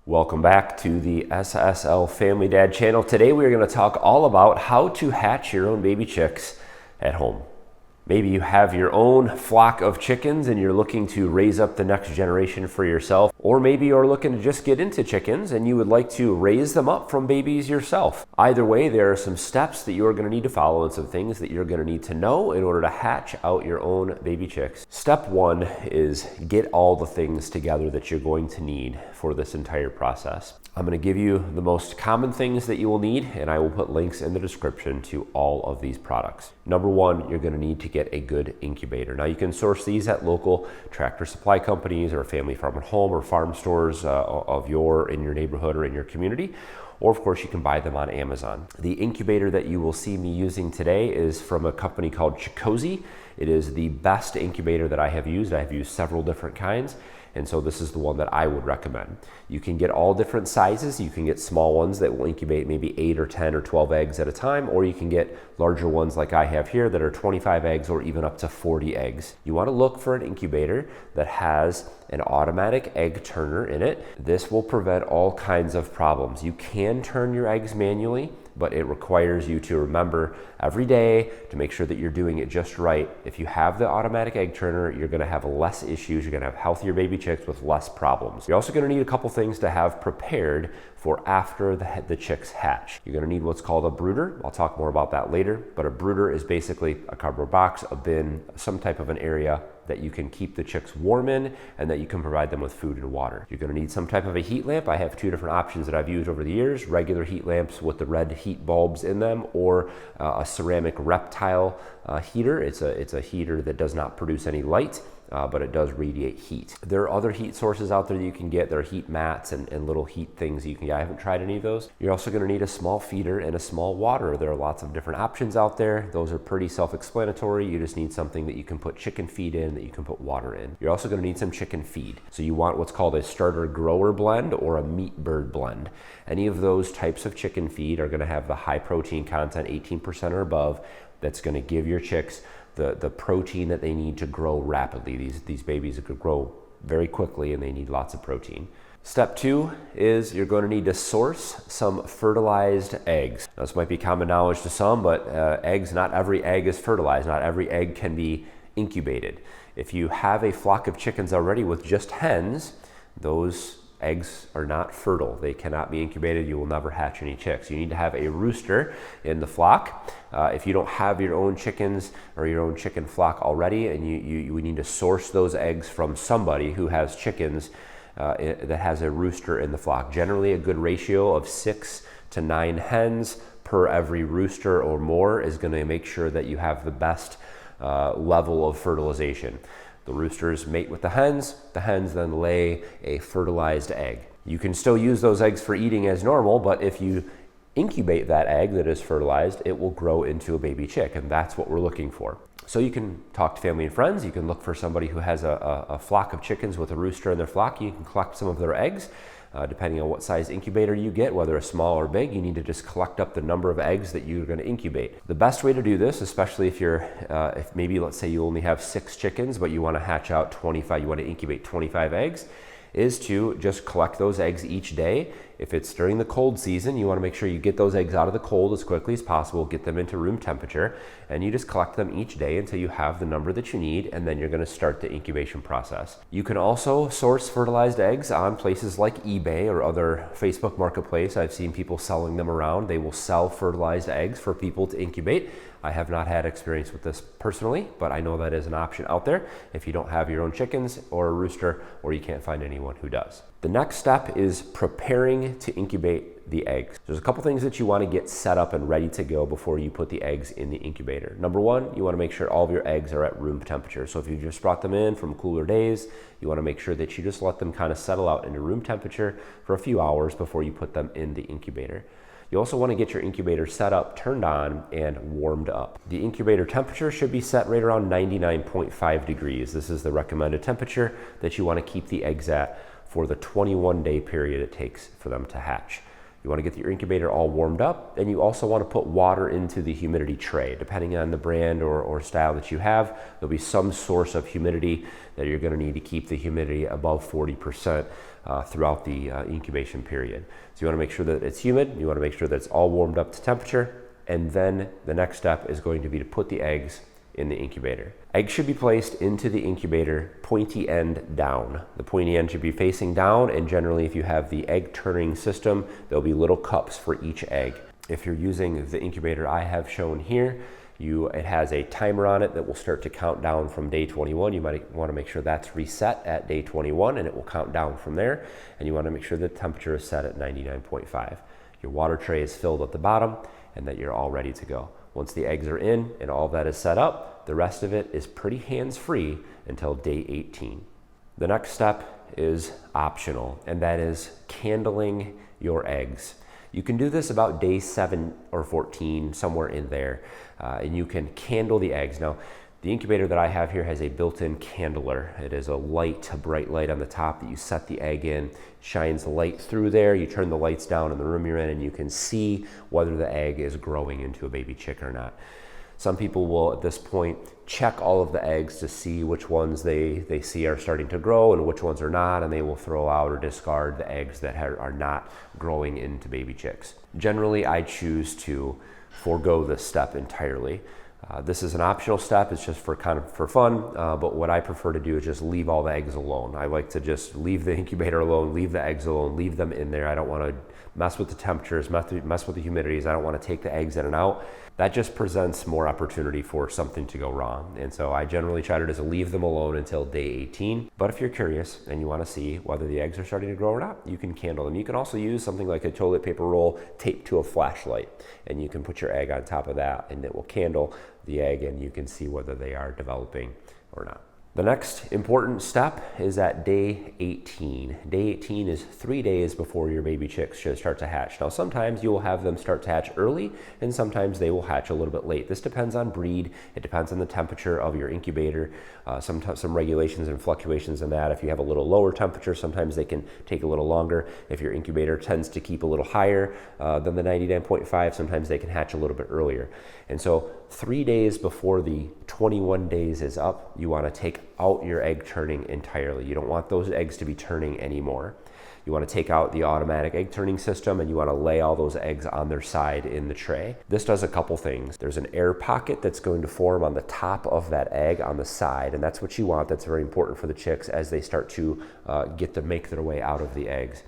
Welcome back to the SSLFamilyDad channel. Today we are going to talk all about how to hatch your own baby chicks at home. Maybe you have your own flock of chickens and you're looking to raise up the next generation for yourself. Or maybe you're looking to just get into chickens and you would like to raise them up from babies yourself. Either way, there are some steps that you're going to need to follow and some things that you're going to need to know in order to hatch out your own baby chicks. Step one is get all the things together that you're going to need for this entire process. I'm going to give you the most common things that you will need, and I will put links in the description to all of these products. Number one, you're going to need to get a good incubator. Now you can source these at local tractor supply companies or family farm at home or farm stores in your neighborhood or in your community. Or of course you can buy them on Amazon. The incubator that you will see me using today is from a company called Chicozy. It is the best incubator that I have used. I have used several different kinds. And so this is the one that I would recommend. You can get all different sizes. You can get small ones that will incubate maybe 8 or 10 or 12 eggs at a time, or you can get larger ones like I have here that are 25 eggs or even up to 40 eggs. You want to look for an incubator that has an automatic egg turner in it. This will prevent all kinds of problems. You can turn your eggs manually, but it requires you to remember every day to make sure that you're doing it just right. If you have the automatic egg turner, you're gonna have less issues. You're gonna have healthier baby chicks with less problems. You're also gonna need a couple things to have prepared for after the chicks hatch. You're gonna need what's called a brooder. I'll talk more about that later, but a brooder is basically a cardboard box, a bin, some type of an area that you can keep the chicks warm in and that you can provide them with food and water. You're gonna need some type of a heat lamp. I have two different options that I've used over the years, regular heat lamps with the red heat bulbs in them, or a ceramic reptile heater. It's a heater that does not produce any light, but it does radiate heat. There are other heat sources out there that you can get. There are heat mats and little heat things you can get. I haven't tried any of those. You're also gonna need a small feeder and a small water. There are lots of different options out there. Those are pretty self-explanatory. You just need something that you can put chicken feed in, that you can put water in. You're also gonna need some chicken feed. So you want what's called a starter grower blend or a meat bird blend. Any of those types of chicken feed are gonna have the high protein content, 18% or above, that's gonna give your chicks the protein that they need to grow rapidly. These babies could grow very quickly and they need lots of protein. Step two is you're going to need to source some fertilized eggs. Now, this might be common knowledge to some, but eggs, not every egg is fertilized. Not every egg can be incubated. If you have a flock of chickens already with just hens, those eggs are not fertile. They cannot be incubated. You will never hatch any chicks. You need to have a rooster in the flock. If you don't have your own chickens or your own chicken flock already, and you need to source those eggs from somebody who has chickens that has a rooster in the flock. Generally, a good ratio of 6 to 9 hens per every rooster or more is going to make sure that you have the best level of fertilization. The roosters mate with the hens then lay a fertilized egg. You can still use those eggs for eating as normal, but if you incubate that egg that is fertilized, it will grow into a baby chick, and that's what we're looking for. So you can talk to family and friends. You can look for somebody who has a flock of chickens with a rooster in their flock. You can collect some of their eggs. Depending on what size incubator you get, whether it's small or big, you need to just collect up the number of eggs that you're going to incubate. The best way to do this, especially if if maybe let's say you only have 6 chickens, but you want to hatch out 25, you want to incubate 25 eggs, is to just collect those eggs each day. If it's during the cold season, you want to make sure you get those eggs out of the cold as quickly as possible, get them into room temperature, and you just collect them each day until you have the number that you need, and then you're going to start the incubation process. You can also source fertilized eggs on places like eBay or other Facebook marketplace. I've seen people selling them around. They will sell fertilized eggs for people to incubate. I have not had experience with this personally, but I know that is an option out there if you don't have your own chickens or a rooster, or you can't find anyone who does. The next step is preparing to incubate the eggs. There's a couple things that you want to get set up and ready to go before you put the eggs in the incubator. Number one, you want to make sure all of your eggs are at room temperature. So if you just brought them in from cooler days, you want to make sure that you just let them kind of settle out into room temperature for a few hours before you put them in the incubator. You also want to get your incubator set up, turned on, and warmed up. The incubator temperature should be set right around 99.5 degrees. This is the recommended temperature that you want to keep the eggs at for the 21-day period it takes for them to hatch. You want to get your incubator all warmed up, and you also want to put water into the humidity tray. Depending on the brand or style that you have, there'll be some source of humidity that you're going to need to keep the humidity above 40%. throughout the incubation period. So you want to make sure that it's humid, you want to make sure that it's all warmed up to temperature, and then the next step is going to be to put the eggs in the incubator. Eggs should be placed into the incubator pointy end down. The pointy end should be facing down, and generally if you have the egg turning system, there'll be little cups for each egg. If you're using the incubator I have shown here, it has a timer on it that will start to count down from day 21. You might want to make sure that's reset at day 21 and it will count down from there. And you want to make sure the temperature is set at 99.5. Your water tray is filled at the bottom and that you're all ready to go. Once the eggs are in and all that is set up, the rest of it is pretty hands-free until day 18. The next step is optional, and that is candling your eggs. You can do this about day 7 or 14, somewhere in there, and you can candle the eggs. Now, the incubator that I have here has a built-in candler. It is a bright light on the top that you set the egg in, shines the light through there, you turn the lights down in the room you're in, and you can see whether the egg is growing into a baby chick or not. Some people will, at this point, check all of the eggs to see which ones they see are starting to grow and which ones are not, and they will throw out or discard the eggs that are not growing into baby chicks. Generally, I choose to forego this step entirely. This is an optional step, it's just for fun, but what I prefer to do is just leave all the eggs alone. I like to just leave the incubator alone, leave the eggs alone, leave them in there. I don't want to mess with the temperatures, mess with the humidities. I don't want to take the eggs in and out. That just presents more opportunity for something to go wrong. And so I generally try to just leave them alone until day 18. But if you're curious and you want to see whether the eggs are starting to grow or not, you can candle them. You can also use something like a toilet paper roll taped to a flashlight, and you can put your egg on top of that and it will candle the egg and you can see whether they are developing or not. The next important step is at day 18. Day 18 is 3 days before your baby chicks should start to hatch. Now, sometimes you will have them start to hatch early, and sometimes they will hatch a little bit late. This depends on breed. It depends on the temperature of your incubator. Some regulations and fluctuations in that. If you have a little lower temperature, sometimes they can take a little longer. If your incubator tends to keep a little higher than the 99.5, sometimes they can hatch a little bit earlier. And so 3 days before the 21 days is up, you want to take out your egg turning entirely. You don't want those eggs to be turning anymore. You want to take out the automatic egg turning system and you want to lay all those eggs on their side in the tray. This does a couple things. There's an air pocket that's going to form on the top of that egg on the side, and that's what you want. That's very important for the chicks as they start to make their way out of the eggs.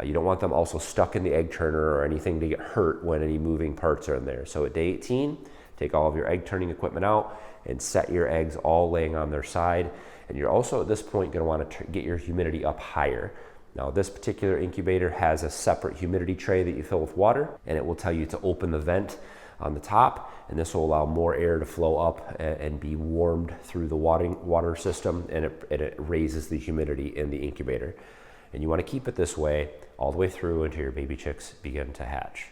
You don't want them also stuck in the egg turner or anything to get hurt when any moving parts are in there. So at day 18, take all of your egg turning equipment out and set your eggs all laying on their side. And you're also at this point going to want to get your humidity up higher. Now, this particular incubator has a separate humidity tray that you fill with water, and it will tell you to open the vent on the top, and this will allow more air to flow up and be warmed through the water system, and it raises the humidity in the incubator. And you want to keep it this way all the way through until your baby chicks begin to hatch.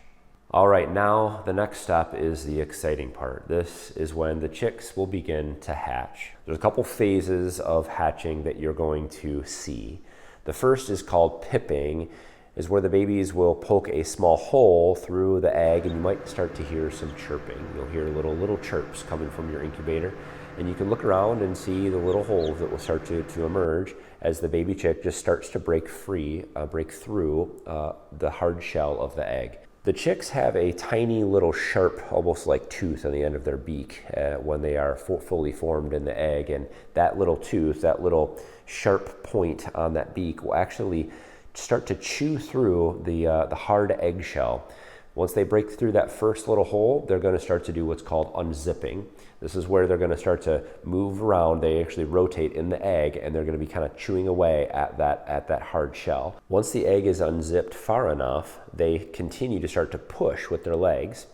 All right, now the next step is the exciting part. This is when the chicks will begin to hatch. There's a couple phases of hatching that you're going to see. The first is called pipping, is where the babies will poke a small hole through the egg, and you might start to hear some chirping. You'll hear little chirps coming from your incubator, and you can look around and see the little holes that will start to emerge as the baby chick just starts to break through the hard shell of the egg. The chicks have a tiny little sharp, almost like tooth on the end of their beak when they are fully formed in the egg, and that little tooth, that little sharp point on that beak will actually start to chew through the hard eggshell. Once they break through that first little hole, they're going to start to do what's called unzipping. This is where they're going to start to move around. They actually rotate in the egg, and they're going to be kind of chewing away at that hard shell. Once the egg is unzipped far enough, they continue to start to push with their legs,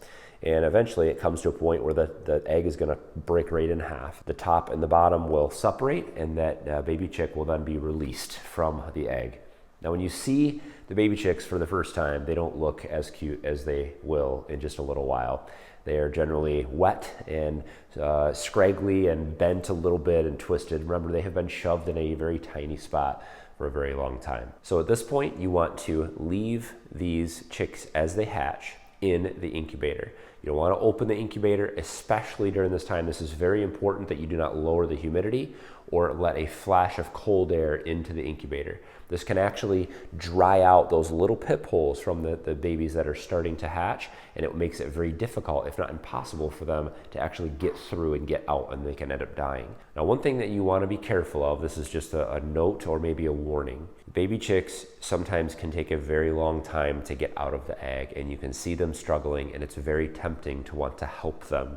and eventually it comes to a point where the egg is going to break right in half. The top and the bottom will separate, and that baby chick will then be released from the egg. Now, when you see the baby chicks for the first time, they don't look as cute as they will in just a little while. They are generally wet and scraggly and bent a little bit and twisted. Remember, they have been shoved in a very tiny spot for a very long time. So at this point, you want to leave these chicks as they hatch in the incubator. You don't want to open the incubator, especially during this time. This is very important that you do not lower the humidity or let a flash of cold air into the incubator. This can actually dry out those little pip holes from the babies that are starting to hatch, and it makes it very difficult, if not impossible, for them to actually get through and get out, and they can end up dying. Now, one thing that you want to be careful of, this is just a note or maybe a warning. Baby chicks sometimes can take a very long time to get out of the egg, and you can see them struggling, and it's very tempting to want to help them.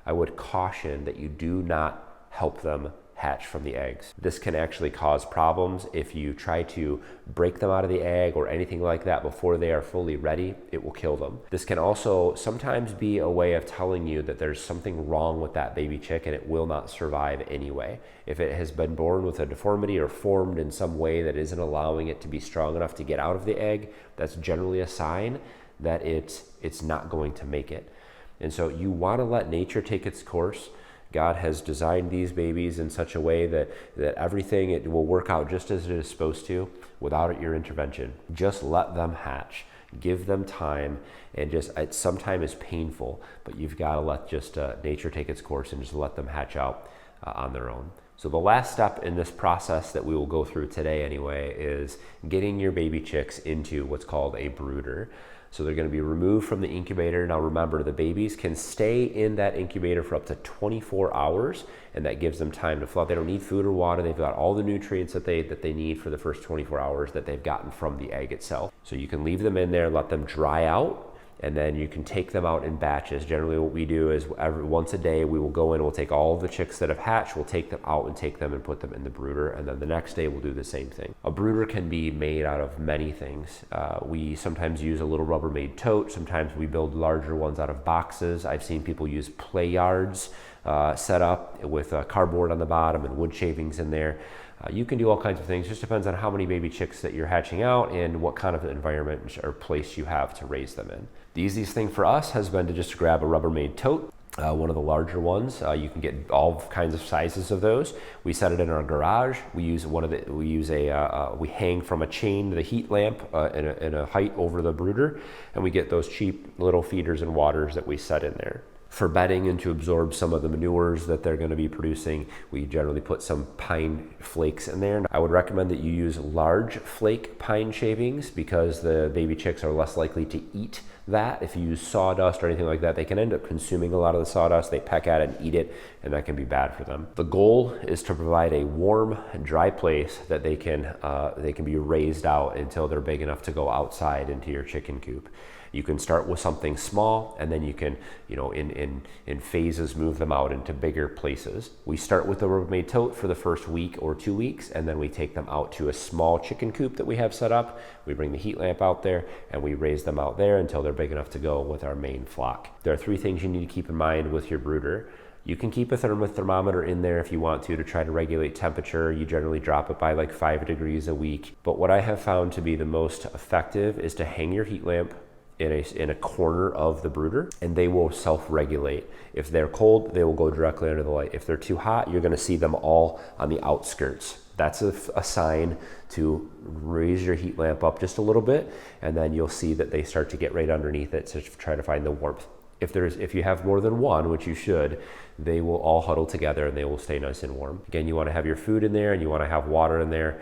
I would caution that you do not help them hatch from the eggs. This can actually cause problems if you try to break them out of the egg or anything like that before they are fully ready. It will kill them. This can also sometimes be a way of telling you that there's something wrong with that baby chick and it will not survive anyway. If it has been born with a deformity or formed in some way that isn't allowing it to be strong enough to get out of the egg, that's generally a sign that it's not going to make it. And so you want to let nature take its course. God has designed these babies in such a way that everything, it will work out just as it is supposed to without your intervention. Just let them hatch. Give them time, and it sometimes is painful, but you've got to let just nature take its course and just let them hatch out on their own. So the last step in this process that we will go through today anyway is getting your baby chicks into what's called a brooder. So they're going to be removed from the incubator. Now remember, the babies can stay in that incubator for up to 24 hours, and that gives them time to flow. They don't need food or water. They've got all the nutrients that they need for the first 24 hours that they've gotten from the egg itself. So you can leave them in there, let them dry out, and then you can take them out in batches. Generally what we do is once a day we will go in, we'll take all of the chicks that have hatched, we'll take them out and take them and put them in the brooder, and then the next day we'll do the same thing. A brooder can be made out of many things. We sometimes use a little Rubbermaid tote, sometimes we build larger ones out of boxes. I've seen people use play yards set up with cardboard on the bottom and wood shavings in there. You can do all kinds of things. Just depends on how many baby chicks that you're hatching out and what kind of environment or place you have to raise them in. The easiest thing for us has been to just grab a Rubbermaid tote, one of the larger ones. You can get all kinds of sizes of those. We set it in our garage. We hang from a chain the heat lamp in a height over the brooder, and we get those cheap little feeders and waters that we set in there. For bedding and to absorb some of the manures that they're going to be producing, we generally put some pine flakes in there. I would recommend that you use large flake pine shavings because the baby chicks are less likely to eat that. If you use sawdust or anything like that, they can end up consuming a lot of the sawdust. They peck at it and eat it, and that can be bad for them. The goal is to provide a warm, dry place that they can be raised out until they're big enough to go outside into your chicken coop. You can start with something small, and then you can, in phases, move them out into bigger places. We start with the Rubbermaid tote for the first week or 2 weeks, and then we take them out to a small chicken coop that we have set up. We bring the heat lamp out there, and we raise them out there until they're big enough to go with our main flock. There are 3 things you need to keep in mind with your brooder. You can keep a thermometer in there if you want to try to regulate temperature. You generally drop it by like 5 degrees a week. But what I have found to be the most effective is to hang your heat lamp in a corner of the brooder, and they will self-regulate. If they're cold, they will go directly under the light. If they're too hot, you're going to see them all on the outskirts. That's a sign to raise your heat lamp up just a little bit, and then you'll see that they start to get right underneath it to try to find the warmth. If you have more than one, which you should, they will all huddle together and they will stay nice and warm. Again, you want to have your food in there and you want to have water in there.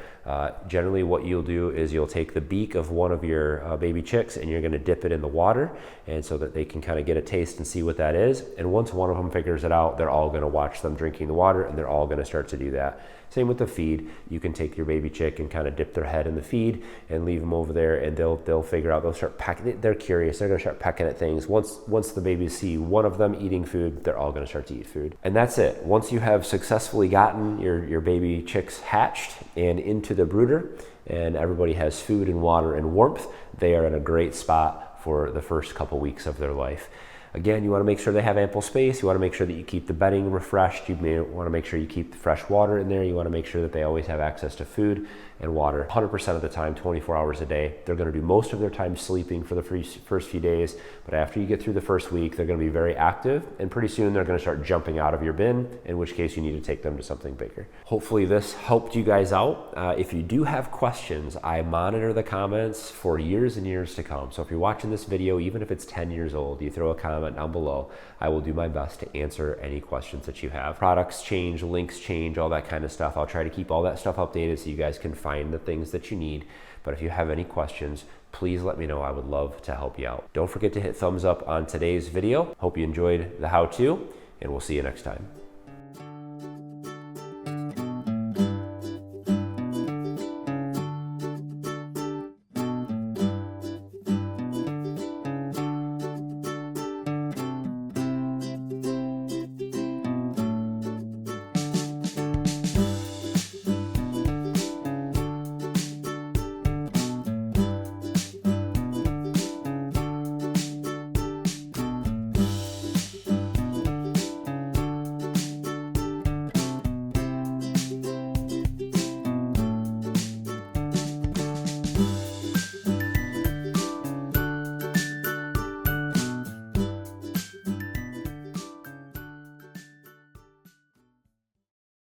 Generally what you'll do is you'll take the beak of one of your baby chicks and you're going to dip it in the water, and so that they can kind of get a taste and see what that is. And once one of them figures it out, they're all going to watch them drinking the water, and they're all going to start to do that. Same with the feed. You can take your baby chick and kind of dip their head in the feed and leave them over there, and they'll figure out, they'll start pecking. They're curious. They're going to start pecking at things. Once the babies see one of them eating food, they're all going to start to eat food. And that's it. Once you have successfully gotten your baby chicks hatched and into the brooder, and everybody has food and water and warmth, they are in a great spot for the first couple weeks of their life. Again, you want to make sure they have ample space. You want to make sure that you keep the bedding refreshed. You may want to make sure you keep fresh water in there. You want to make sure that they always have access to food. and water 100% of the time, 24 hours a day. They're going to do most of their time sleeping for the first few days, but after you get through the first week, they're going to be very active, and pretty soon they're going to start jumping out of your bin, in which case you need to take them to something bigger. Hopefully this helped you guys out. If you do have questions, I monitor the comments for years and years to come. So if you're watching this video, even if it's 10 years old, you throw a comment down below. I will do my best to answer any questions that you have. Products change, links change, all that kind of stuff. I'll try to keep all that stuff updated so you guys can find the things that you need. But if you have any questions, please let me know. I would love to help you out. Don't forget to hit thumbs up on today's video. Hope you enjoyed the how-to, and we'll see you next time.